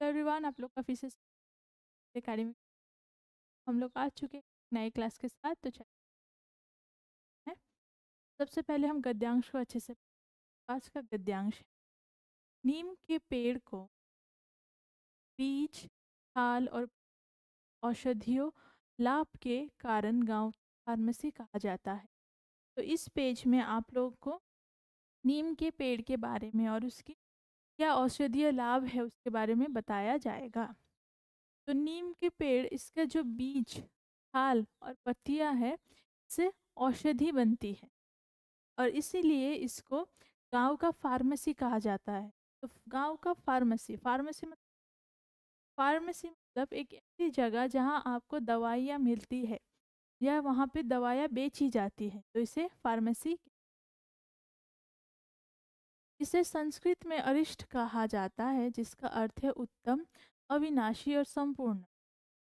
Everyone, आप लोग का फिर से एकेडमी हम लोग आ चुके हैं नए क्लास के साथ। तो चलिए हैं। सबसे पहले हम गद्यांश को अच्छे से। आज का गद्यांश है, नीम के पेड़ को बीज, छाल और औषधियों लाभ के कारण गांव फार्मेसी कहा जाता है। तो इस पेज में आप लोगों को नीम के पेड़ के बारे में और उसकी क्या औषधीय लाभ है उसके बारे में बताया जाएगा। तो नीम के पेड़, इसका जो बीज, छाल और पत्तियां है, इससे औषधि बनती है और इसीलिए इसको गांव का फार्मेसी कहा जाता है। तो गांव का फार्मेसी, फार्मेसी मतलब एक ऐसी जगह जहां आपको दवाइयाँ मिलती है या वहां पे दवाइयाँ बेची जाती है, तो इसे फार्मेसी। इसे संस्कृत में अरिष्ट कहा जाता है, जिसका अर्थ है उत्तम, अविनाशी और संपूर्ण।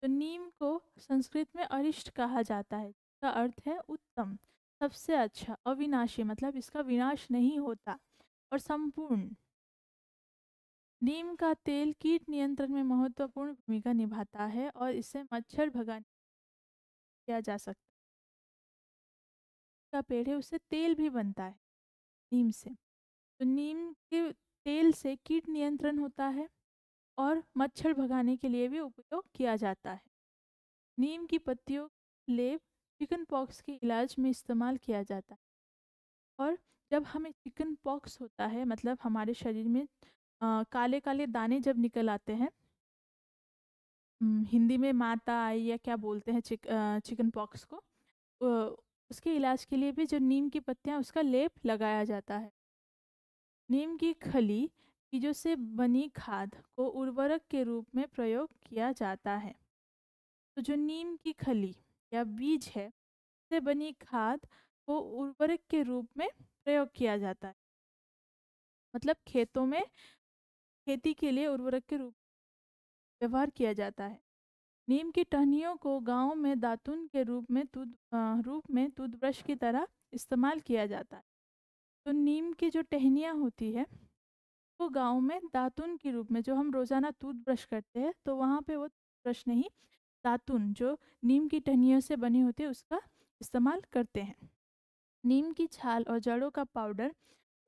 तो नीम को संस्कृत में अरिष्ट कहा जाता है, जिसका अर्थ है उत्तम, सबसे अच्छा, अविनाशी मतलब इसका विनाश नहीं होता, और संपूर्ण। नीम का तेल कीट नियंत्रण में महत्वपूर्ण भूमिका निभाता है और इससे मच्छर भगाने किया जा सकता है। का पेड़ है, उससे तेल भी बनता है नीम से। तो नीम के तेल से कीट नियंत्रण होता है और मच्छर भगाने के लिए भी उपयोग किया जाता है। नीम की पत्तियों का लेप चिकन पॉक्स के इलाज में इस्तेमाल किया जाता है। और जब हमें चिकन पॉक्स होता है, मतलब हमारे शरीर में काले काले दाने जब निकल आते हैं, हिंदी में माता आई या क्या बोलते हैं, चिकन पॉक्स को, उसके इलाज के लिए भी जो नीम की पत्तियां, उसका लेप लगाया जाता है। नीम की खली, बीजों से बनी खाद को उर्वरक के रूप में प्रयोग किया जाता है। तो जो नीम की खली या बीज है, से बनी खाद को उर्वरक के रूप में प्रयोग किया जाता है, मतलब खेतों में खेती के लिए उर्वरक के रूप में व्यवहार किया जाता है। नीम की टहनियों को गांव में दातुन के रूप में टूथब्रश की तरह इस्तेमाल किया जाता है। तो नीम की जो टहनियाँ होती है, वो गांव में दातुन के रूप में, जो हम रोजाना टूथब्रश करते हैं, तो वहाँ पे वो ब्रश नहीं, दातुन जो नीम की टहनियों से बनी होती है, उसका इस्तेमाल करते हैं। नीम की छाल और जड़ों का पाउडर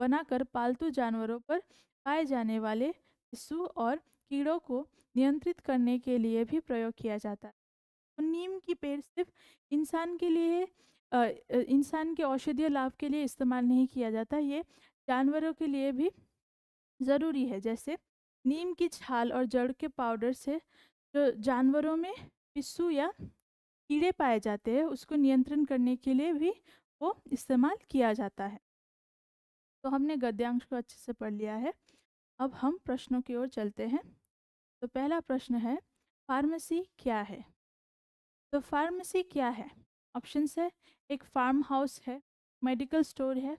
बनाकर पालतू जानवरों पर पाए जाने वाले पिस्सू और कीड़ों को नियंत्रित करने के लिए भी प्रयोग किया जाता है। तो नीम की पेड़ सिर्फ इंसान के लिए इंसान के औषधीय लाभ के लिए इस्तेमाल नहीं किया जाता, ये जानवरों के लिए भी ज़रूरी है। जैसे नीम की छाल और जड़ के पाउडर से जो जानवरों में पिस्सू या कीड़े पाए जाते हैं, उसको नियंत्रण करने के लिए भी वो इस्तेमाल किया जाता है। तो हमने गद्यांश को अच्छे से पढ़ लिया है। अब हम प्रश्नों की ओर चलते हैं। तो पहला प्रश्न है, फार्मेसी क्या है? तो फार्मेसी क्या है? ऑप्शंस है, एक फार्म हाउस है, मेडिकल स्टोर है,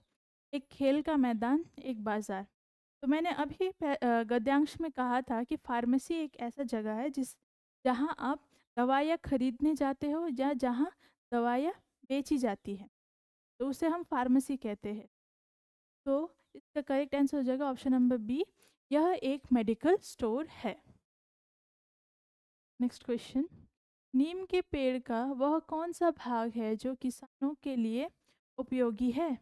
एक खेल का मैदान, एक बाजार। तो मैंने अभी गद्यांश में कहा था कि फार्मेसी एक ऐसा जगह है जहाँ आप दवाइयाँ खरीदने जाते हो या जहाँ दवाइयाँ बेची जाती हैं, तो उसे हम फार्मेसी कहते हैं। तो इसका करेक्ट आंसर हो जाएगा ऑप्शन नंबर बी, यह एक मेडिकल स्टोर है। नेक्स्ट क्वेश्चन, नीम के पेड़ का वह कौन सा भाग है जो किसानों के लिए उपयोगी है?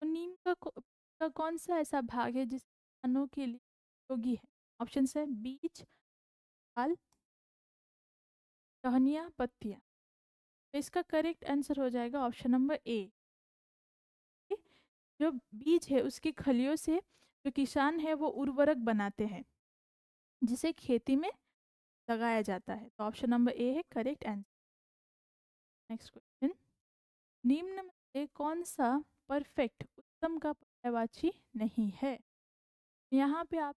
तो नीम का कौन सा ऐसा भाग है जिस किसानों के लिए उपयोगी है? ऑप्शन है बीज, छाल, टहनियाँ, पत्तियाँ। तो इसका करेक्ट आंसर हो जाएगा ऑप्शन नंबर ए। जो बीज है, उसकी खलियों से जो किसान है वो उर्वरक बनाते हैं, जिसे खेती में लगाया जाता है। तो ऑप्शन नंबर ए है करेक्ट आंसर। नेक्स्ट क्वेश्चन, निम्न में से कौन सा परफेक्ट, उत्तम का पर्यायवाची नहीं है? यहाँ पे आप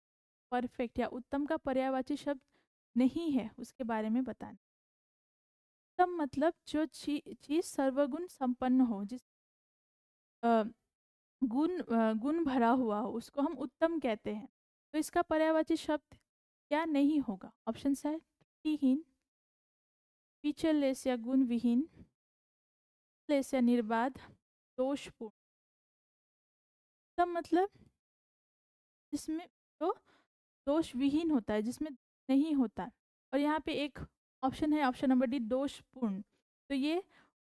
परफेक्ट या उत्तम का पर्यायवाची शब्द नहीं है उसके बारे में बताना। उत्तम मतलब जो चीज सर्वगुण संपन्न हो, जिस अ, गुण भरा हुआ हो, उसको हम उत्तम कहते हैं। तो इसका पर्यायवाची शब्द क्या नहीं होगा? ऑप्शन है त्रुटिहीन, फीचरलेस या गुण विहीन, लेस या निर्बाध, दोषपूर्ण। उत्तम मतलब जिसमें जो दोष विहीन होता है, जिसमें नहीं होता। और यहाँ पे एक ऑप्शन है, ऑप्शन नंबर डी, दोषपूर्ण। तो ये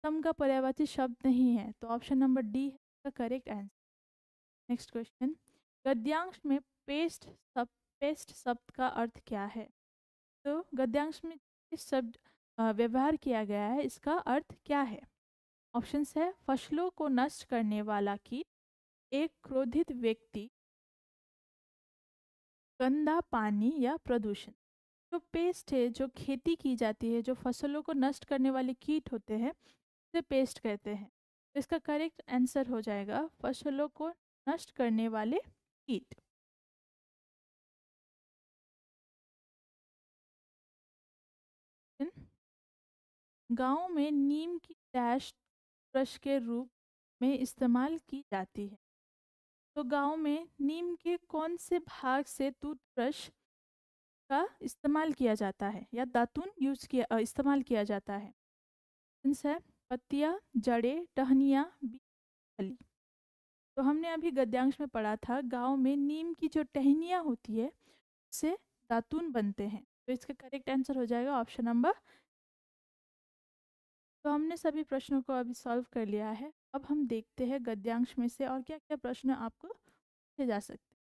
सम का पर्यायवाची शब्द नहीं है, तो ऑप्शन नंबर डी है इसका करेक्ट आंसर। नेक्स्ट क्वेश्चन, गद्यांश में पेस्ट शब्द का अर्थ क्या है? तो गद्यांश में इस शब्द व्यवहार किया गया है, इसका अर्थ क्या है? ऑप्शंस है, फसलों को नष्ट करने वाला कीट, एक क्रोधित व्यक्ति, गंदा पानी या प्रदूषण। जो पेस्ट है, जो खेती की जाती है, जो फसलों को नष्ट करने वाले कीट होते हैं, उसे पेस्ट कहते हैं। तो इसका करेक्ट आंसर हो जाएगा फसलों को नष्ट करने वाले कीट। गांव में नीम की डैश ब्रश के रूप में इस्तेमाल की जाती है। तो गांव में नीम के कौन से भाग से टूथब्रश का इस्तेमाल किया जाता है या दातुन इस्तेमाल किया जाता है? आंसर है पत्तियां, जड़ें, टहनियाँ, बीज, फली। तो हमने अभी गद्यांश में पढ़ा था, गांव में नीम की जो टहनियाँ होती है उससे दातुन बनते हैं। तो इसका करेक्ट आंसर हो जाएगा ऑप्शन नंबर। तो हमने सभी प्रश्नों को अभी सॉल्व कर लिया है। अब हम देखते हैं गद्यांश में से और क्या क्या प्रश्न आपको पूछे जा सकते हैं।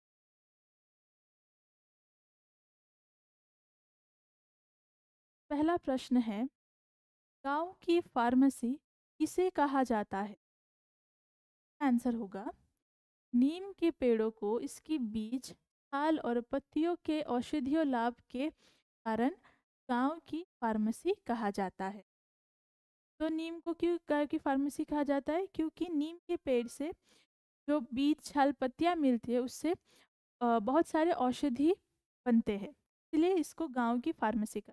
पहला प्रश्न है, गांव की फार्मेसी किसे कहा जाता है? आंसर होगा, नीम के पेड़ों को इसकी बीज, छाल और पत्तियों के औषधीय लाभ के कारण गांव की फार्मेसी कहा जाता है। तो नीम को क्यों गांव की फार्मेसी कहा जाता है? क्योंकि नीम के पेड़ से जो बीज, छाल, पत्तियां मिलती है उससे बहुत सारे औषधि बनते हैं, इसलिए इसको गांव की फार्मेसी का।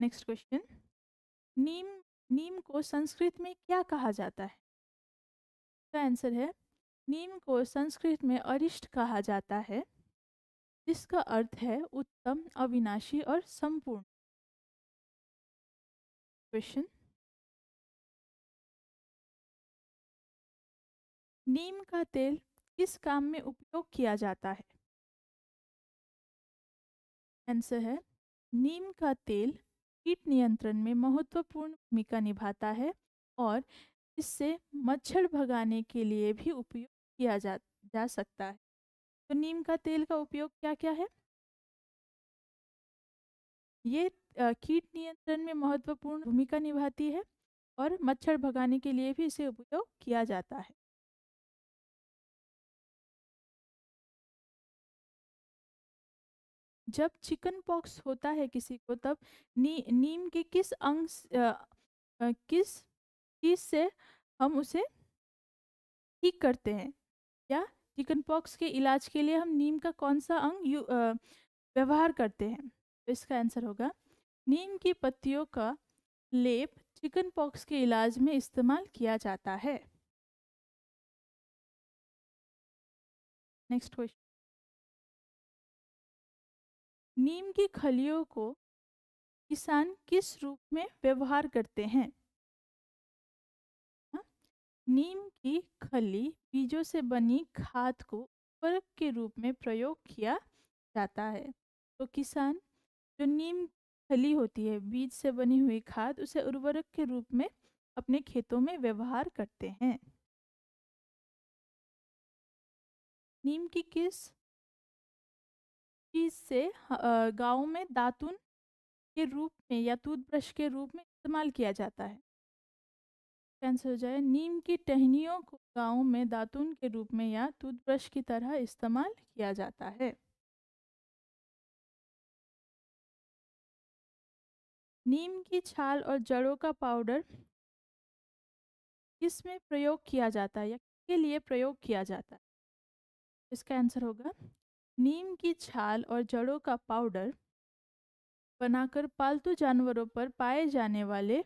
नेक्स्ट क्वेश्चन, नीम नीम को संस्कृत में क्या कहा जाता है? इसका आंसर है, नीम को संस्कृत में अरिष्ट कहा जाता है, जिसका अर्थ है उत्तम, अविनाशी और संपूर्ण। क्वेश्चन, नीम का तेल किस काम में उपयोग किया जाता है? आंसर है, नीम का तेल कीट नियंत्रण में महत्वपूर्ण भूमिका निभाता है और इससे मच्छर भगाने के लिए भी उपयोग जा सकता है। तो नीम का तेल का उपयोग क्या क्या है? ये कीट नियंत्रण में महत्वपूर्ण भूमिका निभाती है और मच्छर भगाने के लिए भी इसे उपयोग किया जाता है। जब चिकन पॉक्स होता है किसी को, तब नीम के किस चीज़ से हम उसे ठीक करते हैं, या चिकन पॉक्स के इलाज के लिए हम नीम का कौन सा व्यवहार करते हैं? तो इसका आंसर होगा, नीम की पत्तियों का लेप चिकन पॉक्स के इलाज में इस्तेमाल किया जाता है। नेक्स्ट क्वेश्चन, नीम की खलियों को किसान किस रूप में व्यवहार करते हैं? हाँ? नीम की खली बीजों से बनी खाद को उर्वरक के रूप में प्रयोग किया जाता है। तो किसान जो नीम खली होती है, बीज से बनी हुई खाद, उसे उर्वरक के रूप में अपने खेतों में व्यवहार करते हैं। नीम की किस चीज से गाँव में दातुन के रूप में या टूथब्रश के रूप में इस्तेमाल किया जाता है? आंसर हो जाए, नीम की टहनियों को गाँव में दातुन के रूप में या टूथब्रश की तरह इस्तेमाल किया जाता है। नीम की छाल और जड़ों का पाउडर किस में प्रयोग किया जाता है या किसके लिए प्रयोग किया जाता है? इसका आंसर होगा, नीम की छाल और जड़ों का पाउडर बनाकर पालतू जानवरों पर पाए जाने वाले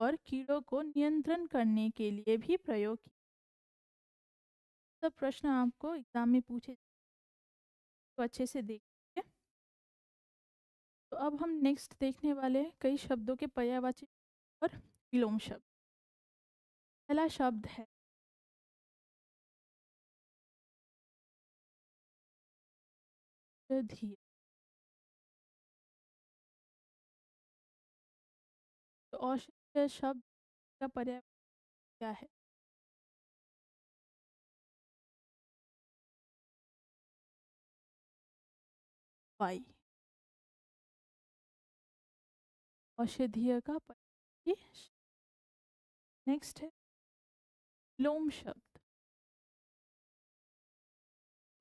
और कीड़ों को नियंत्रण करने के लिए भी प्रयोग किया। सब प्रश्न आपको एग्जाम में पूछे तो अच्छे से देखिए। तो अब हम नेक्स्ट देखने वाले हैं कई शब्दों के पर्यायवाची और विलोम शब्द। पहला शब्द है औषधीय। तो औषधीय शब्द का पर्याय क्या है? वाई। औषधीय का पर्याय। नेक्स्ट है विलोम शब्द।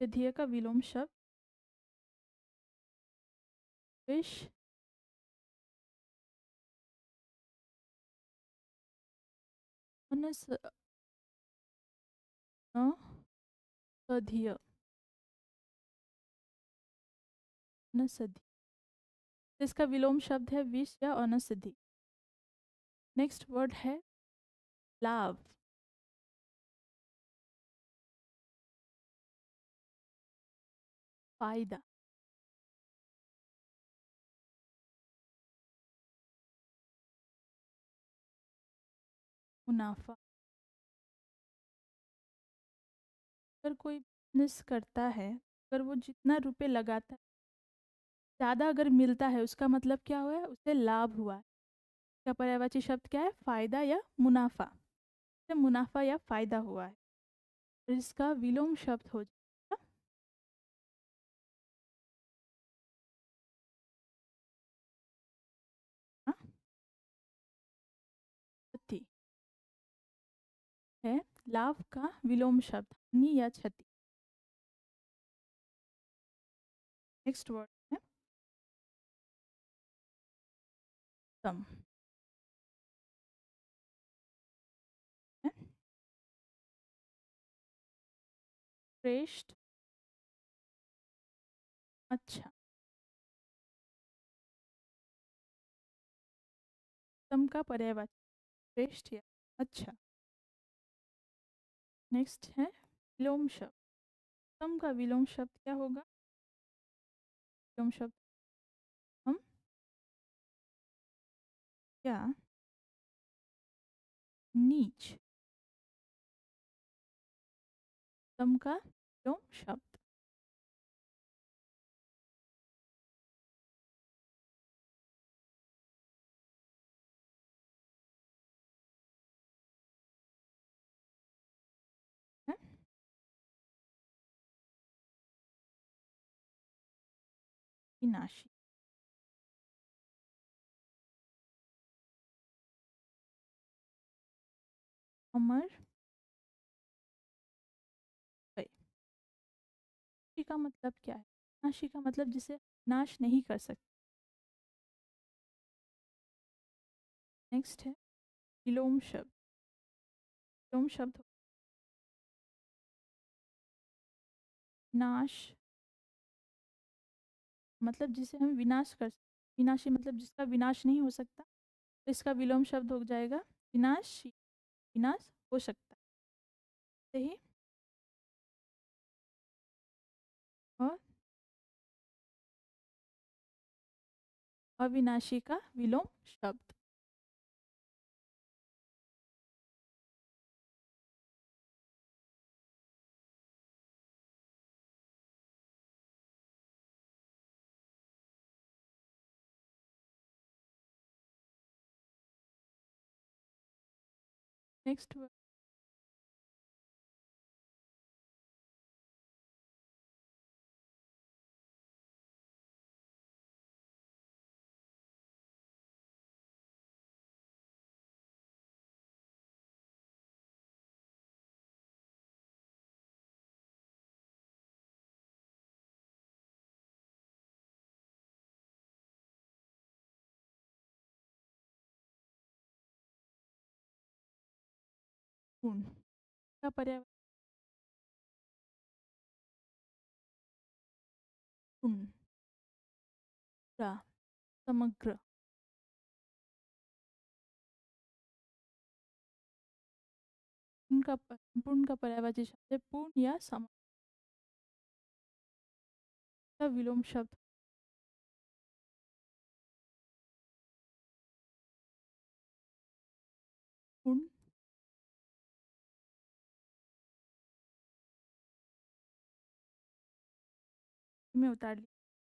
औषधीय का विलोम शब्द विष, वनस्पधीय, वनस्पधि। इसका विलोम शब्द है विष या औषधि। नेक्स्ट वर्ड है लाभ। फायदा, मुनाफा। अगर कोई बिजनेस करता है, अगर वो जितना रुपए लगाता है ज़्यादा अगर मिलता है, उसका मतलब क्या हुआ है? उसे लाभ हुआ है। इसका पर्यायवाची शब्द क्या है? फायदा या मुनाफा। उसे मुनाफा या फायदा हुआ है। और इसका विलोम शब्द हो जाएगा हाँ, क्षति। है लाभ का विलोम शब्द हानि या क्षति। नेक्स्ट वर्ड है सम। है श्रेष्ठ, अच्छा। सम का पर्यायवाची श्रेष्ठ या अच्छा। नेक्स्ट है विलोम शब्द। सम का विलोम शब्द क्या होगा? विलोम शब्द हम या नीच। सम का विलोम शब्द है विनाशी। अमर गए। विनाशी का मतलब क्या है? विनाशी का मतलब जिसे नाश नहीं कर सकते। नेक्स्ट है विलोम शब्द। विलोम शब्द नाश, मतलब जिसे हम विनाश कर सकते। विनाशी मतलब जिसका विनाश नहीं हो सकता, तो इसका विलोम शब्द हो जाएगा विनाशी। विनाश हो सकता है। सही। और अविनाशी का विलोम शब्द नेक्स्ट पूर्ण का पर्याय पूर्ण, पूरा, समग्र। पूर्ण का पर्यायवाची शब्द है पूर्ण या समग्र का विलोम शब्द पूर्ण में उतार लिया।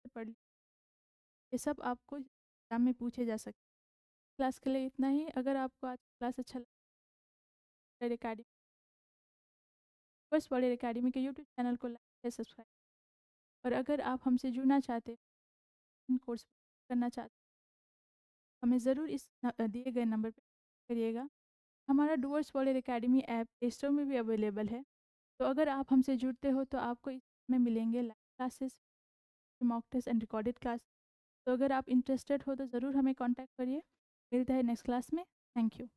पढ़ लिया, ये सब आपको एग्ज़ाम में पूछे जा सकते हैं। क्लास के लिए इतना ही। अगर आपको आज की क्लास अच्छा लगा, अकेडमी फर्स्ट वर्ल्ड अकेडमी के यूट्यूब चैनल को लाइक या सब्सक्राइब। और अगर आप हमसे जुड़ना चाहते हैं, इन कोर्स करना चाहते हैं, हमें ज़रूर इस दिए गए नंबर पे करिएगा। हमारा Dooars world academy app play store में भी अवेलेबल है। तो अगर आप हमसे जुड़ते हो तो आपको इसमें मिलेंगे live classes, mock test and recorded class. तो अगर आप इंटरेस्टेड हो तो ज़रूर हमें कांटेक्ट करिए। मिलते हैं नेक्स्ट क्लास में। Thank you.